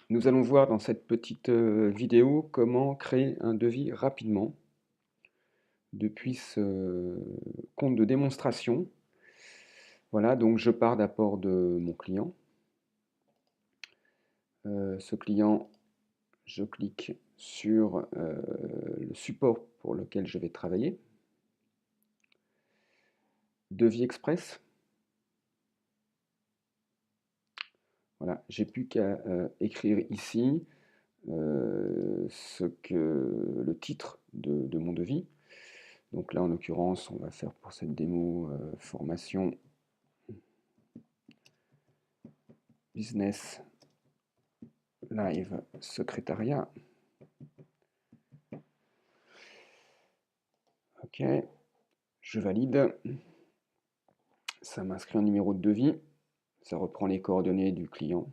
Nous allons voir dans cette petite vidéo comment créer un devis rapidement depuis ce compte de démonstration. Voilà, donc je pars d'abord de mon client. Ce client, je clique sur le support pour lequel je vais travailler. Devis express. Voilà, j'ai plus qu'à écrire ici le titre de mon devis. Donc là, en l'occurrence, on va faire pour cette démo formation business live secrétariat. Ok, je valide. Ça m'inscrit un numéro de devis. Ça reprend les coordonnées du client.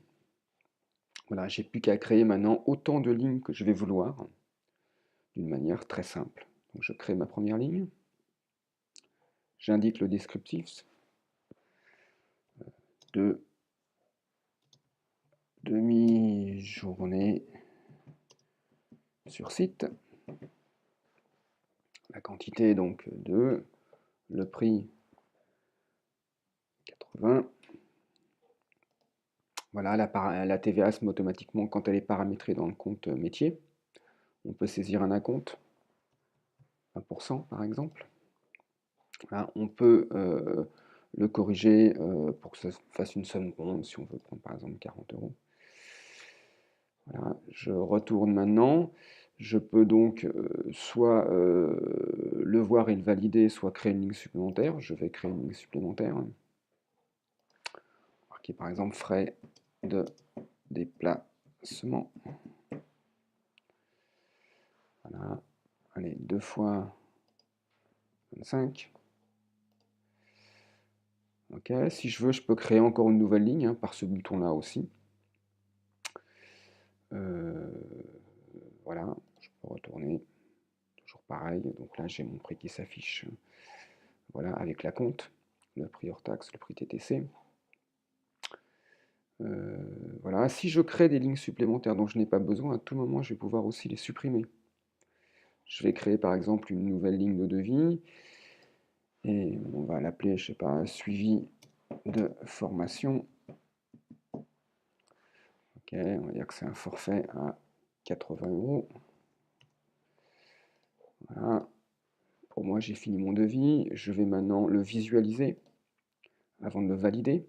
Voilà, j'ai plus qu'à créer maintenant autant de lignes que je vais vouloir d'une manière très simple. Donc je crée ma première ligne. J'indique le descriptif de demi-journée sur site. La quantité donc 2, le prix 80. Voilà, la TVA se met automatiquement quand elle est paramétrée dans le compte métier. On peut saisir un acompte, 1% par exemple. Voilà, on peut le corriger pour que ça fasse une somme ronde, si on veut prendre par exemple 40 euros. Voilà, je retourne maintenant. Je peux donc soit le voir et le valider, soit créer une ligne supplémentaire. Je vais créer une ligne supplémentaire. Marquer par exemple frais de déplacement. Voilà. Allez, 2 fois 25. Ok, si je veux, je peux créer encore une nouvelle ligne par ce bouton-là aussi. Voilà, je peux retourner. Toujours pareil. Donc là, j'ai mon prix qui s'affiche. Voilà, avec la compte, le prix hors taxe, le prix TTC. Voilà, si je crée des lignes supplémentaires dont je n'ai pas besoin, à tout moment, je vais pouvoir aussi les supprimer. Je vais créer par exemple une nouvelle ligne de devis et on va l'appeler, je sais pas, suivi de formation. Ok, on va dire que c'est un forfait à 80 euros. Voilà. Pour moi, j'ai fini mon devis. Je vais maintenant le visualiser avant de le valider.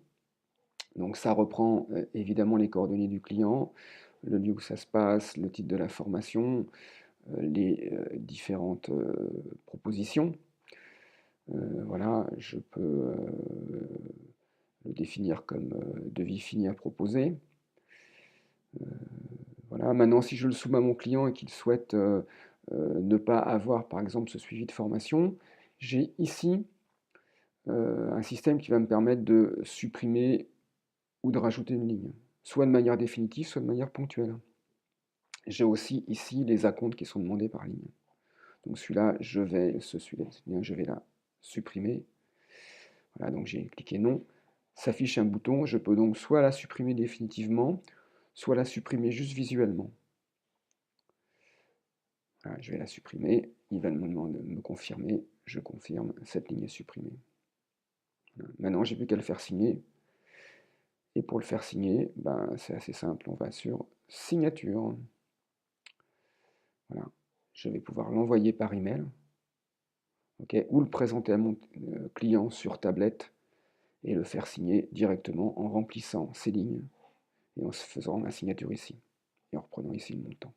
Donc ça reprend évidemment les coordonnées du client, le lieu où ça se passe, le titre de la formation, les différentes propositions. Voilà, je peux le définir comme devis fini à proposer. Voilà, maintenant si je le soumets à mon client et qu'il souhaite ne pas avoir par exemple ce suivi de formation, j'ai ici un système qui va me permettre de supprimer ou de rajouter une ligne, soit de manière définitive, soit de manière ponctuelle. J'ai aussi ici les acomptes qui sont demandés par ligne. Donc celui-là, je vais la supprimer. Voilà, donc j'ai cliqué non. S'affiche un bouton, je peux donc soit la supprimer définitivement, soit la supprimer juste visuellement. Voilà, je vais la supprimer, il va me demander de me confirmer, je confirme, cette ligne est supprimée. Voilà. Maintenant, j'ai plus qu'à le faire signer. Et pour le faire signer, ben, c'est assez simple, on va sur signature. Voilà, je vais pouvoir l'envoyer par email, okay, ou le présenter à mon client sur tablette et le faire signer directement en remplissant ces lignes et en se faisant ma signature ici et en reprenant ici le montant.